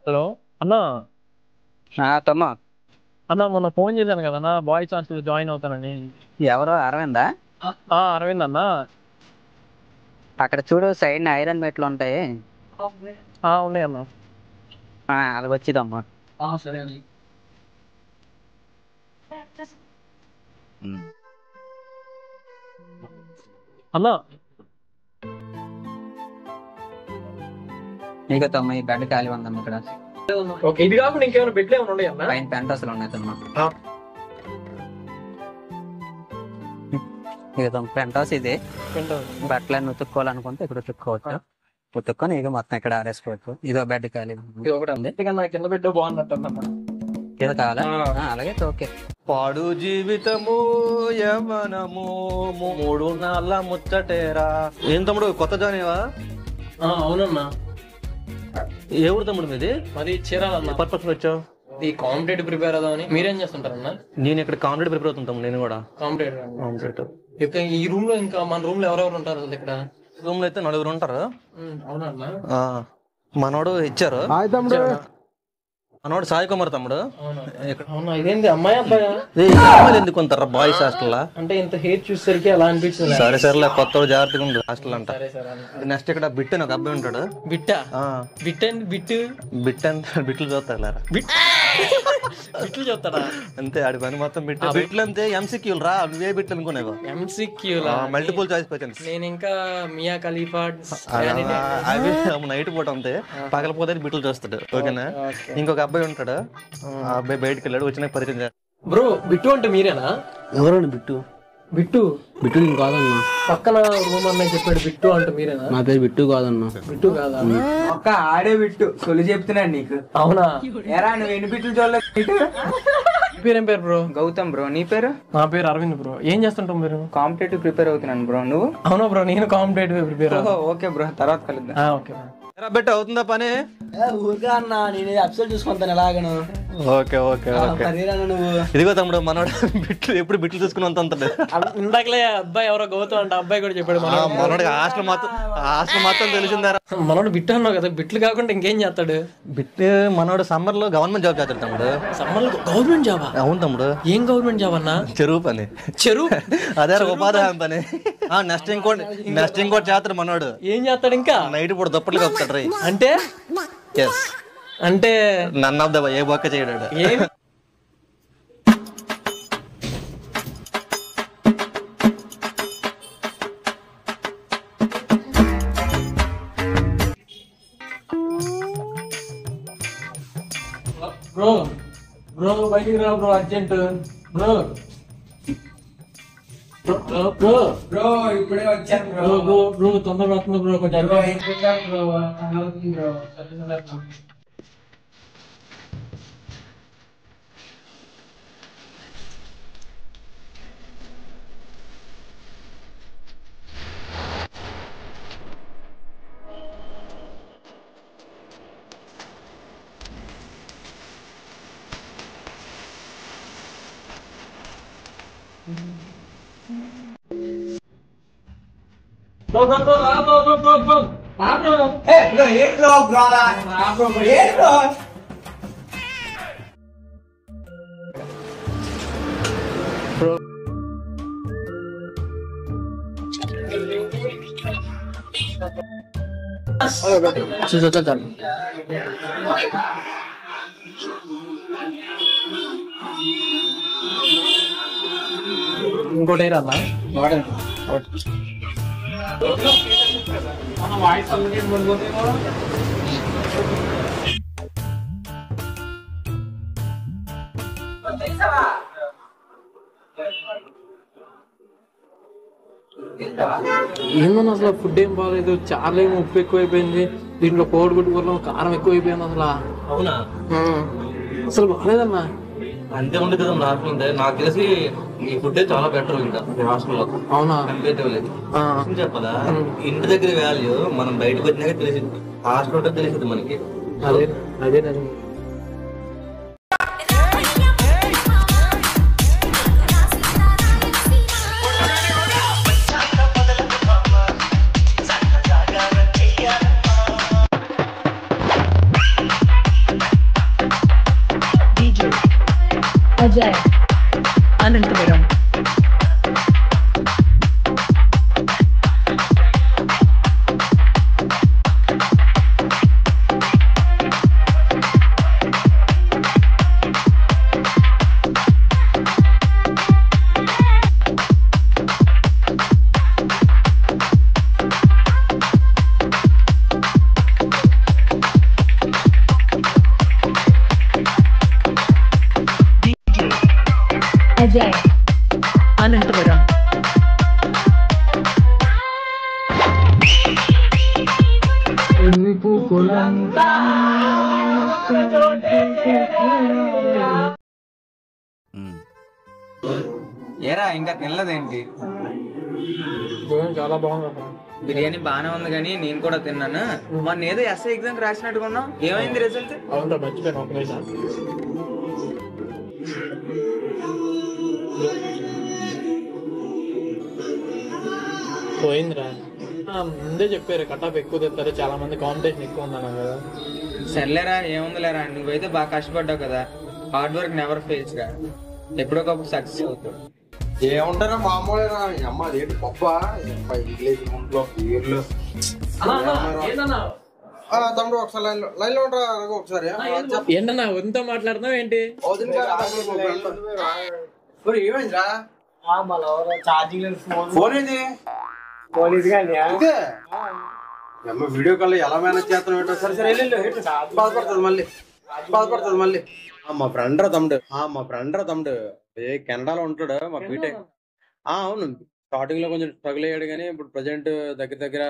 Hello అన్నా. తమ్మా. అన్నా మొన్న ఫోన్ చేశాను కదన్నా, బాయ్స్ హాస్టల్ జాయిన్ అవుతానని. ఎవరో అరవిందా? అరవింద్ అన్నా. అక్కడ చూడు సైడ్ ఐరన్ మెట్లు ఉంటాయి. ఉన్నాయి అన్నా. అది వచ్చిదమ్మా. సరే అండి. అన్నా నీకు తమ్మ ఈ బెడ్ ఖాళీ ఉందమ్మా ఇక్కడ. ఓకే, ఇది కాకుండా ఇంకేమైనా బెడ్లు ఏమైనా ఉన్నాయి అన్నా? పైన పెంట్ హౌస్లు ఉన్నాయి తమ్మా. ఇక తమ్మ పెంట్ హౌస్ ఇది. బట్టలన్నీ ఉతుక్కోవాలనుకుంటే ఇక్కడ ఉతుక్కోవచ్చు. ఉతుక్కొని ఇక మొత్తం ఇక్కడ ఆరేసుకోవచ్చు. ఇదో బెడ్ ఖాళీ ఇది ఒకటి ఉంది. కింద బెడ్ బాగున్నట్టు అన్నమాట. ఇది కావాలా? అలాగే ఓకే. పాడు జీవితము యవనము మూడు నాళ్ళ ముచ్చటేరా. ఏం తమ్ముడు కొత్త జాయినేవా? అవునన్నా. ఏ ఊరు తమ్ముడు మీది? మరి చీరాలన్నా. పర్పస్ వచ్చావు? ఈ కాంపిటేటివ్ ప్రిపేర్ అవుదామని. మీరేం చేస్తుంటారన్నా? నేను ఇక్కడ కాంపిటేటివ్ ప్రిపేర్ అవుతుంటాము. నేను కూడా కాంపిటేటివ్. ఈ రూమ్ లో ఇంకా మన రూమ్ లో ఎవరెవరు ఉంటారు అసలు? ఇక్కడ రూమ్ లో అయితే 4 ఉంటారు. అవునన్నా. మనోడు ఇచ్చారు. మనోడు సాయి కుమార్ తమ్ముడు. అవునా, ఇదేంటి అమ్మాయి అబ్బాయా? ఎందుకు ఉంటారా బాయ్స్ హాస్టల్? అంటే ఇంత హేట్ చూసేసరికి అలా అనిపించింది. సరే సరేలే, కొత్త జాగ్రత్తగా ఉంది హాస్టల్ అంట. నెక్స్ట్ ఇక్కడ బిట్ అని ఒక అబ్బాయి ఉంటాడు. బిట్టా? బిట్ అండ్ బిట్లు చూస్తారా? బిట్లు చూస్తాడా? అంతే, ఆడి పని మొత్తం బిట్లు అంతే. ఎంసీక్యూలు రా, నువ్వే బిట్లు అనుకునేవా? ఎంసీక్యూలా? Multiple choice questions. నేను ఇంకా మియా ఖలీఫా అవి నైట్ పూట అంతే, పగలపోతే బిట్లు చూస్తాడు. ఓకేనా? ఇంకొక అబ్బాయి ఉంటాడు. ఆ అబ్బాయి బయటకు వెళ్ళాడు, వచ్చిన పరిచయం చేస్తాడు. బ్రో బిట్టు అంటే మీరేనా? ఎవరండి బిట్టు? బిట్టు నేను కాదన్నా. పక్కన రూమ్ అమ్మాయి చెప్పాడు బిట్టు అంటే మీరేనా? నా పేరు బిట్టు కాదన్నా. బిట్టు కాదా? ఒక్క ఆడే బిట్టు సొలి చెప్తున్నాడు నీకు. అవునా? ఎరా నువ్వు ఎన్ని బిట్లు చూడలేదు? పేరేం పేరు బ్రో? గౌతమ్ బ్రో. నీ పేరు? నా పేరు అరవింద్ బ్రో. ఏం చేస్తుంటావు మీరు? కాంపిటేటివ్ ప్రిపేర్ అవుతున్నాను బ్రో. నువ్వు? అవునా బ్రో, నేను కాంపిటేటివ్ ప్రిపేర్. ఓకే బ్రో, తర్వాత కలుద్దాం. ఓకే బెట్ అవుతుందా పని? ఊరిగా అన్నా, నేను అప్సెట్ చూసుకుంటాను ఎలాగను. Okay okay okay. నువ్వు ఇదిగో తమ్ముడు, మనోడు బిట్లు ఎప్పుడు బిట్లు చూసుకుని అంత ఇందాకలే అబ్బాయి ఎవరో గౌతమ్ అంటే అబ్బాయి కూడా చెప్పాడు. మనోడికి హాస్టల్ మొత్తం తెలిసిందారా? మనోడు బిట్టు అన్నావు కదా, బిట్లు కాకుండా ఇంకేం చేస్తాడు? బిట్ మనోడు సమ్మర్ లో గవర్నమెంట్ జాబ్ చేస్తాడు తమ్ముడు. సమ్మర్ లో గవర్నమెంట్ జాబా? అవును తమ్ముడు. ఏం గవర్నమెంట్ జాబ్ అన్నా? చెరువు పని. చెరువు? అదే ఉపాధి హామీ పని. నెక్స్ట్ ఇంకోటి చేస్తాడు మనోడు. ఏం చేస్తాడు ఇంకా? నైట్ పూట దుప్పట్లు కప్పుతాడు. అంటే అంటే నన్ ఆఫ్ ద ఏ బొక్క చేయడాడు. బ్రో బ్రో బయటికి రా బ్రో, అర్జెంట్ బ్రో. బ్రో ఇప్పుడే వచ్చాను బ్రో. బ్రో బ్రో తొందరగా వస్తుంది బ్రో, కొంచెం బ్రో. ఇంకోటి రా ఏందన్నా అసలు ఫుడ్ ఏం బాగాలేదు, చాలా ఏమో ఉప్పు ఎక్కువైపోయింది, దీంట్లో కోడిగుడ్డు కూరలో కారం ఎక్కువైపోయింది అసలు. అవునా? అసలు బాగాలేదన్నా. అంతే ఉంది కదా హాస్టల్. నాకు తెలిసి ఈ ఫుడ్ చాలా బెటర్ ఇంకా హాస్టల్ లో. అవునా? చెప్పదా, ఇంటి దగ్గర వాల్యూ మనం బయటకు వచ్చినాక తెలిసింది, హాస్టల్ తెలిసింది మనకి. అదే Ajay. Ananthapuram. Ajay. Ananthapuram. ఏరా ఇంకా తినలేదేంటి? చాలా బాగుంది అన్న. బిర్యానీ బాగానే ఉంది కానీ నేను కూడా తిన్నాను. మొన్న ఏదో ఎస్ఐ ఎగ్జామ్ రాసినట్టుకున్నాం, ఏమైంది రిజల్ట్? అవును మర్చిపోయాను ఒక నిమిషం. పోయిందిరా. ముందే చెప్పారు కటాప్ ఎక్కువ తెస్తారు, చాలా మంది కాంపిటీషన్ ఎక్కువ ఉందన్నా కదా. సర్లేరా, ఏముందిలేరా, నువ్వైతే బాగా కష్టపడ్డావు కదా. హార్డ్ వర్క్ నెవర్ ఫెయిల్స్ గా, ఎప్పుడో ఒకప్పుడు సక్సెస్ అవుతావు. ఏముంటారా మామూలుగా అమ్మ అదేంటి పప్ప ఇంగ్లీష్ ఒంట్లో వీర్లు తమ్ముడు ఒకసారి లైన్ లో ఉంటారా ఒకసారి ఏంటన్నా వదినతో మాట్లాడుతున్నావు ఏంటి? ఏమైందిరా ఛార్జింగ్ ఫోన్ ఏంది అమ్మ వీడియో కాల్ ఎలా మేనేజ్ చేస్తున్నావు ఏంటో. సరే సరే బాధపడుతుంది మళ్ళీ మా ఫ్రెండ్ రా తమ్ముడు ఏ కెనడాలో ఉంటాడు మా బీటెక్. అవును స్టార్టింగ్ లో కొంచెం స్ట్రగుల్ అయ్యాడు కానీ ఇప్పుడు ప్రజెంట్ దగ్గర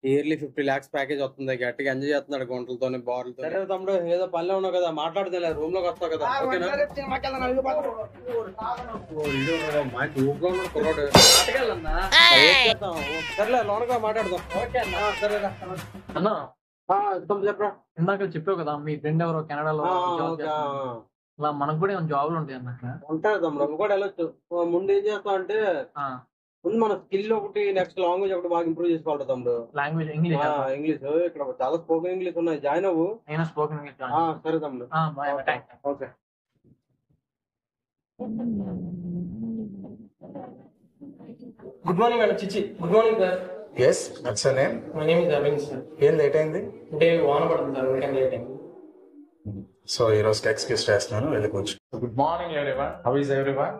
ఇయర్లీ 50 lakhs ప్యాకేజ్ వస్తుంది. గట్టిగా ఎంజాయ్ చేస్తున్నాడు గుంటలతో బార్లతో. సరే తమ్ముడు ఏదో పనిలో ఉన్నావు కదా, మాట్లాడుతున్నా రూమ్ లోకి వస్తావు కదా. ఓకేనా సరేలే లోనగా మాట్లాడదాం. సరేరా అన్నా చెప్పరా. ఇందాక చెప్పావు కదా మీ ఫ్రెండ్ ఎవరో కెనడాలో అలా మనకు కూడా ఏమైనా జాబ్లు ఉంటాయి అన్న అక్కడ? ఉంటాయి తమ్ముడు, నువ్వు కూడా వెళ్ళొచ్చు. ముందు ఏం చేస్తావు అంటే ముందు మన స్కిల్ ఒకటి, నెక్స్ట్ లాంగ్వేజ్ ఒకటి బాగా ఇంప్రూవ్ చేసుకోవాలి తమ్ముడు. Language English. ఇంగ్లీష్ ఇక్కడ చాలా స్పోకెన్ ఇంగ్లీష్ ఉన్నాయి, జాయిన్ అవ్వు. నేను స్పోకెన్ ఇంగ్లీష్. సరే తమ్ముడు. ఓకే. Good morning madam. చిచ్చి good morning sir. Yes, what's your name? My name is Aravind sir. ఏం లేట్ అయింది? అంటే వాన పడుతుంది సార్, వీకెండ్ లేట్ అయింది. సో ఈ రోజు ఎక్స్క్యూజ్ చేస్తున్నాను, వెళ్ళిపోవచ్చు. Good morning everyone. How is everyone?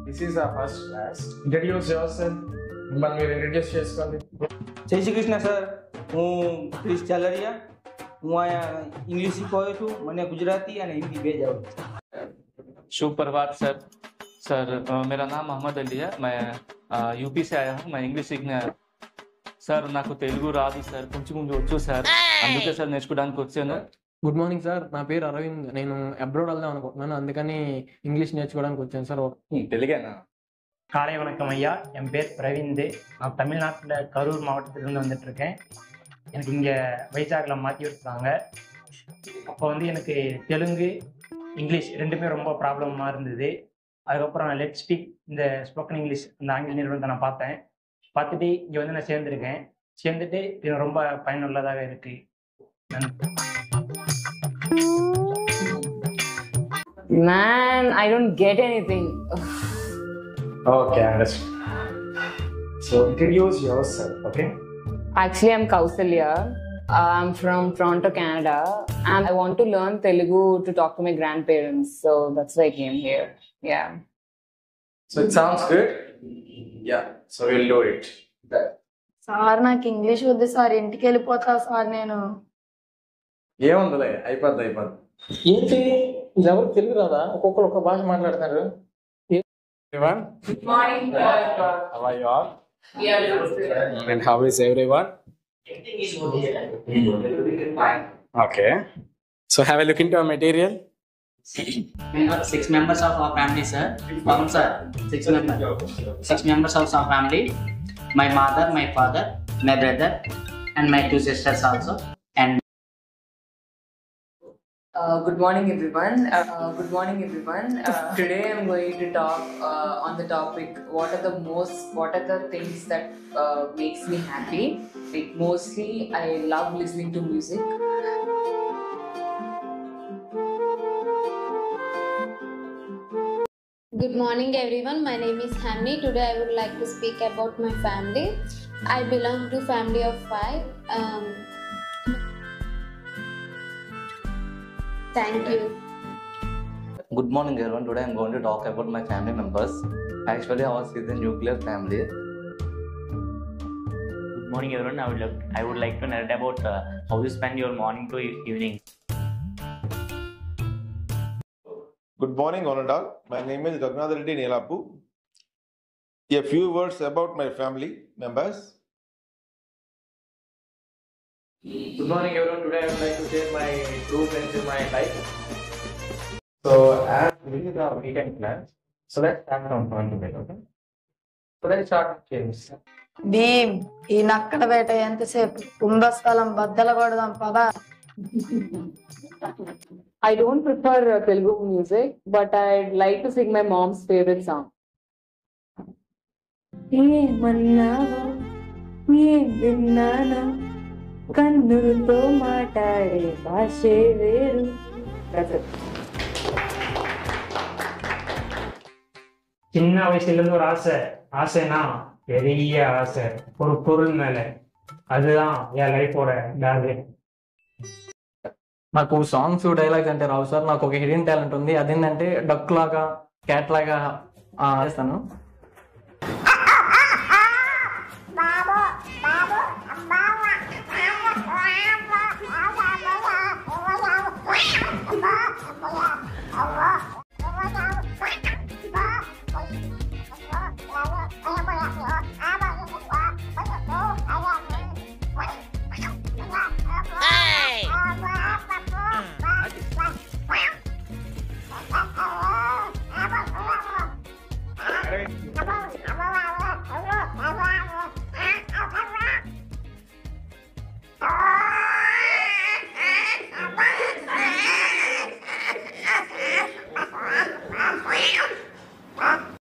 This is our first class. Introduce yourself. మిమ్మల్ని మీరు ఇంట్రడ్యూస్ చేసుకోండి. જય શ્રી કૃષ્ણ સર, હું ક્રિશ ચાલરિયા. હું અહીંયા ઇંગ્લિશ શીખવાયો છું. મને ગુજરાતી અને હિન્દી બે જ આવડે છે. शुभ प्रभात सर. सर मेरा नाम मोहम्मद अली है. मैं यूपी से आया हूँ. मैं इंग्लिश सीखने आया. సార్ నాకు తెలుగు రాదు సార్, కొంచెం వచ్చు సార్, అందుకే సార్ నేర్చుకోవడానికి వచ్చాను. గుడ్ మార్నింగ్ సార్, నా పేరు అరవింద్. నేను అబ్రాడ్ వెళ్దాం అనుకుంటున్నాను, అందుకని ఇంగ్లీష్ నేర్చుకోవడానికి వచ్చాను సార్. తెలుగేనా? காலை வணக்கம் ஐயா, என் பேர் பிரவீந்து. நான் தமிழ்நாட்டில் கரூர் மாவட்டத்திலிருந்து வந்துட்டுருக்கேன். எனக்கு இங்கே வைஜாகில் மாற்றி விட்டுருக்காங்க. அப்போ வந்து எனக்கு தெலுங்கு இங்கிலீஷ் ரெண்டுமே ரொம்ப ப்ராப்ளமாக இருந்தது. அதுக்கப்புறம் லெட் ஸ்பீக் இந்த ஸ்போக்கன் இங்கிலீஷ் இந்த ஆங்கில நிறுவனத்தை நான் பார்த்துட்டு இங்கே வந்து நான் சேர்ந்துட்டு இது ரொம்ப பயனுள்ளதாக இருக்குது. நன்றி. Man, I don't get anything. Okay, understand. So introduce yourself, okay? Actually, I'm Kausalya. I'm from Toronto, Canada, and I want to learn Telugu to talk to my grandparents. So that's why I came here. Yeah. So it sounds good. Yeah, so we'll do it. Sir నాకు English వద్దు sir, ఇంటికి వెళ్ళిపోతా sir నేను. ఏముందిలే, అయిపోద్ది. ఏంటి ఎవరు తెలుగు రాదా? ఒక్కొక్కరు ఒక భాష మాట్లాడతారు. Everyone, Good morning. how are you all? Yeah. And how is everyone? Okay. So have a look into our material. 6 members of our family, sir. Sir, 6 members of our family. My mother, my father, my brother, and my 2 sisters also. And Good morning, everyone. Today I'm going to talk on the topic what are the things that makes me happy. Like mostly I love listening to music. Good morning everyone. My name is Hamni. Today I would like to speak about my family. I belong to family of 5. Thank you. Good morning everyone. Today I'm going to talk about my family members. Actually ours is a nuclear family. Good morning everyone. I would like to narrate about how you spend your morning to evening. Good morning, Onadal. My name is Raghunath Reddy Nelapu. A few words about my family members. Good morning, everyone. Today I would like to share my true friends in my life. So, as this is our weekend plans, so let's start from fun today, okay? So let's start with James. Bhim ఈ నక్కల వేట ఎంతసేపు కుంభస్థలం బద్దల కొడదాం పదా. I don't prefer Telugu music, but I'd like to sing my mom's favorite song. ఏమన్నావో ఏం విన్నానో కన్నులతో మాట్లాడే భాషే వేరు. That's it. சின்ன வயசுல இருந்து ஒரு ஆசைனா பெரிய ஆசை ஒரு பொருள் மேல. அதுதான் என் லைஃபோட டார்கெட். నాకు సాంగ్స్ డైలాగ్స్ అంటే రావు సార్. నాకు ఒక హిడెన్ టాలెంట్ ఉంది. అదేంటంటే డక్ లాగా క్యాట్ లాగా చేస్తాను.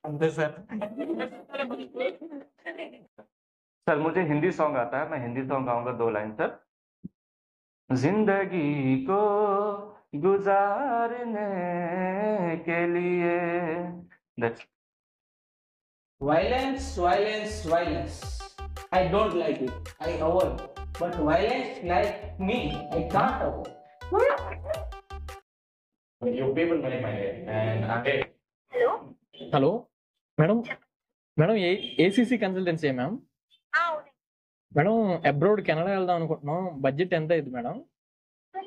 अंदर सर मुझे हिंदी सॉन्ग आता है, मैं हिंदी सॉन्ग गाऊंगा 2 लाइन सर। जिंदगी को गुजारने के लिए Violence, violence, violence. I don't like it. I avoid. But violence like me, I can't avoid. You people know my name and I'm hello madam. Madam ACC consultancy ma'am. Madam abroad Canada వెళ్దాం అనుకుంటున్నాం. Budget ఎంత అయింది madam?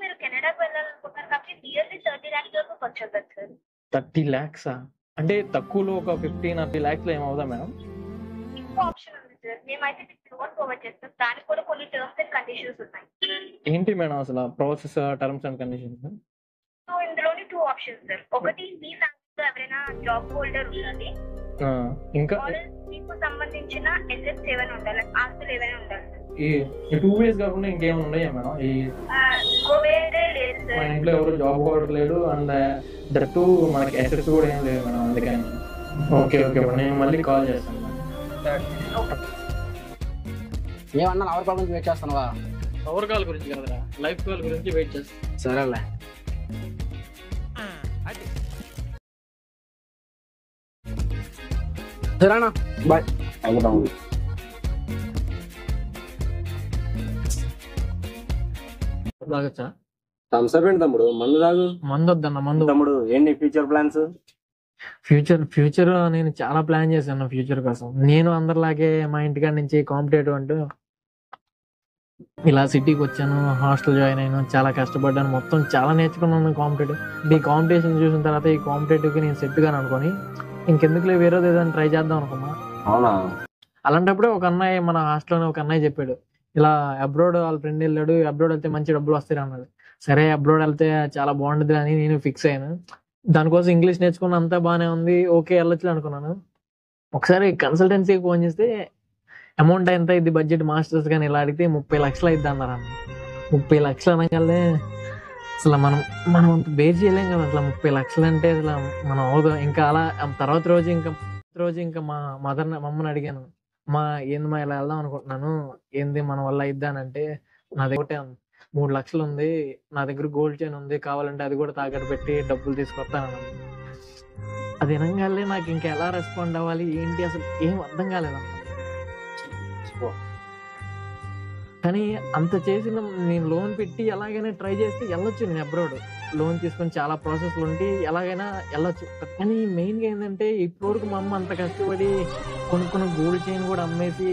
మీరు కెనడాకి వెళ్ళాలనుకుంటున్నారు కాబట్టి nearly 30 lakhs వరకు ఖర్చు అవుతుంది sir. 30 lakhs అంటే తక్కువలో ఒక 15-30 lakhs లో ఏమవుదా మేడం? ఇంకో ఆప్షన్ ఉంది సార్. మేమైతే మీకు లోన్ ప్రొవైడ్ చేస్తాం. దానికి కూడా కొన్ని టర్మ్స్ అండ్ కండిషన్స్ ఉన్నాయి. ఏంటి మేడం అసలు process, terms and conditions? So ఇందులోని 2 ఆప్షన్స్ సార్. ఒకటి మీ ఫ్యామిలీలో ఎవరైనా జాబ్ హోల్డర్ ఉండాలి. ఇంకా మీకు సంబంధించిన అసెట్స్ ఏమైనా ఉండాలి, ఆస్తులు ఏమైనా ఉండాలి. ఈ 2 ways కాకుండా ఇంకేమైనా ఉన్నాయా మేడం? ఈ లేదు మా సార్. ఇంట్లో ఎవరు జాబ్ హోల్డర్ లేడు అండ్ దట్టు మనకి అసెట్స్ కూడా ఏం లేదు మేడం. అందుకని ఓకే మేడం, నేను మళ్ళీ కాల్ చేస్తాను మేడం. ఏమన్నా అవర్ కాల్ గురించి వెయిట్ చేస్తున్నావా? పవర్ కాల్ గురించి కదరా, లైఫ్ కాల్ గురించి వెయిట్ చేస్తాను. సరేలే. సరేనా, బాయ్. తాగొచ్చా? థమ్స్అప్ ఏంటి తమ్ముడు? మందు తాగు. మందు వద్దన్న, మందు. తమ్ముడు ఏంటి ఫ్యూచర్ ప్లాన్స్? ఫ్యూచర్ నేను చాలా ప్లాన్ చేశాను ఫ్యూచర్ కోసం. నేను అందరిలాగే మా ఇంటికాడ నుంచి కాంపిటేటివ్ అంటూ ఇలా సిటీకి వచ్చాను, హాస్టల్ జాయిన్ అయ్యాను, చాలా కష్టపడ్డాను, మొత్తం చాలా నేర్చుకున్నాను కాంపిటేటివ్. ఈ కాంపిటీషన్ చూసిన తర్వాత ఈ కాంపిటేటివ్కి నేను సెట్ గాను అనుకొని ఇంకెందుకులే వేరేది ఏదైనా ట్రై చేద్దాం అనుకున్నా. అవునా? అలాంటప్పుడే ఒక అన్నయ్య, మన హాస్టల్లోనే ఒక అన్నయ్య చెప్పాడు, ఇలా అబ్రాడ్ వాళ్ళ ఫ్రెండ్ వెళ్ళాడు, అబ్రాడ్ వెళ్తే మంచి డబ్బులు వస్తాయి అన్నాడు. సరే అబ్రాడ్ వెళ్తే చాలా బాగుంటుంది అని నేను ఫిక్స్ అయ్యాను. దానికోసం ఇంగ్లీష్ నేర్చుకున్న అంతా బాగానే ఉంది, ఓకే వెళ్ళొచ్చు అనుకున్నాను. ఒకసారి కన్సల్టెన్సీకి ఫోన్ చేస్తే అమౌంట్ ఎంత అయింది బడ్జెట్ మాస్టర్స్ కానీ ఇలా అడిగితే 30 లక్షలు అయింది అన్నారు అన్న. 30 లక్షలు అనగానే అసలు మనం అంత బేర్ చేయలేం కదా. అసలు 30 లక్షలు అంటే అసలు మనం అవదు. ఇంకా అలా తర్వాత రోజు ఇంకా మా మమ్మని అడిగాను, మా ఏంది మా ఇలా వెళ్దాం అనుకుంటున్నాను, ఏంది మన వల్ల అయిద్దానంటే నా దగ్గర 3 లక్షలు ఉంది, నా దగ్గర గోల్డ్ చైన్ ఉంది, కావాలంటే అది కూడా తాకట్టు పెట్టి డబ్బులు తీసుకొస్తాను. అది వినంగానే నాకు ఇంకా ఎలా రెస్పాండ్ అవ్వాలి ఏంటి అసలు ఏం అర్థం కాలేదన్న. కానీ అంత చేసిన నేను లోన్ పెట్టి ఎలాగైనా ట్రై చేస్తే వెళ్ళొచ్చు, నేను అబ్రాడ్ లోన్ తీసుకొని చాలా ప్రాసెస్లు ఉండి ఎలాగైనా వెళ్ళొచ్చు. కానీ మెయిన్గా ఏంటంటే ఇప్పటివరకు మా అమ్మ అంత కష్టపడి కొన్ని గోల్డ్ చైన్ కూడా అమ్మేసి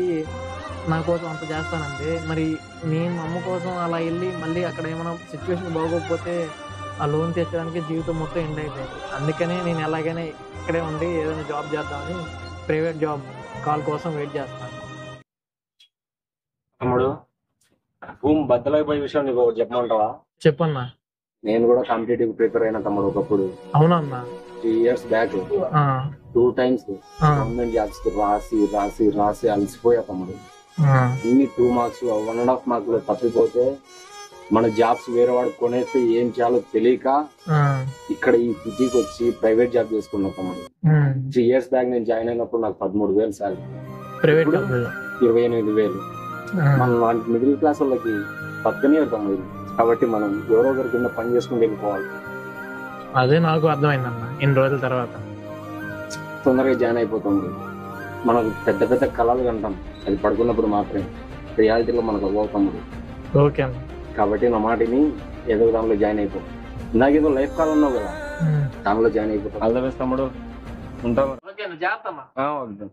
నా కోసం అంత చేస్తానంటే, మరి నేను మా అమ్మ కోసం అలా వెళ్ళి మళ్ళీ అక్కడ ఏమైనా సిచ్యువేషన్ బాగోకపోతే ఆ లోన్ తెచ్చడానికి జీవితం మొత్తం ఎండ్ అయిపోయింది. అందుకనే నేను ఎలాగైనా ఇక్కడే ఉండి ఏదైనా జాబ్ చేద్దామని ప్రైవేట్ జాబ్ కాల్ కోసం వెయిట్ చేస్తాను. తమ్ముడు భూమి బద్దలైపోయే విషయం నీకు ఒకటి చెప్పమంటావా? చెప్పన్నా. నేను కూడా కాంపిటేటివ్ ప్రిపేర్ అయినా తమ్ముడు ఒకప్పుడు. అవునన్నా. 3 years back 2 times government jobs రాసి రాసి రాసి అలసిపోయా తమ్ముడు. ఇన్ని 2 marks 1.5 marks తప్పిపోతే మన జాబ్స్ వేరే వాడు కొనేస్తే ఏం చేయాలో తెలియక ఇక్కడ ఈ సిటీకి వచ్చి ప్రైవేట్ జాబ్ చేసుకున్నా తమ్ముడు. 3 years బ్యాక్ నేను జాయిన్ అయినప్పుడు నాకు 13,000 సాలరీ, 28,000. మనం లాంటి మిడిల్ క్లాస్ వాళ్ళకి పక్కనే తమ్ముడు. కాబట్టి మనం ఎవరో ఒకరి కింద పని చేసుకుని వెళ్ళిపోవాలి. అదే నాకు అర్థమైందన్న ఇన్ని రోజుల తర్వాత. తొందరగా జాయిన్ అయిపోతాం. మనం పెద్ద పెద్ద కళలు కంటాం, అది పడుకున్నప్పుడు మాత్రమే. రియాలిటీలో మనకు అవ్వవు తమ్ముడు. ఓకే అన్న. కాబట్టి నా మాటిని ఏదో దానిలో జాయిన్ అయిపో. ఇందాకేదో లైఫ్ కాల్ ఉన్నావు కదా, దానిలో జాయిన్ అయిపోతాం. ఆల్ ద బెస్ట్ తమ్ముడు. ఉంటాం. ఓకే అన్న, జాగ్రత్త అన్న. వద్దాం.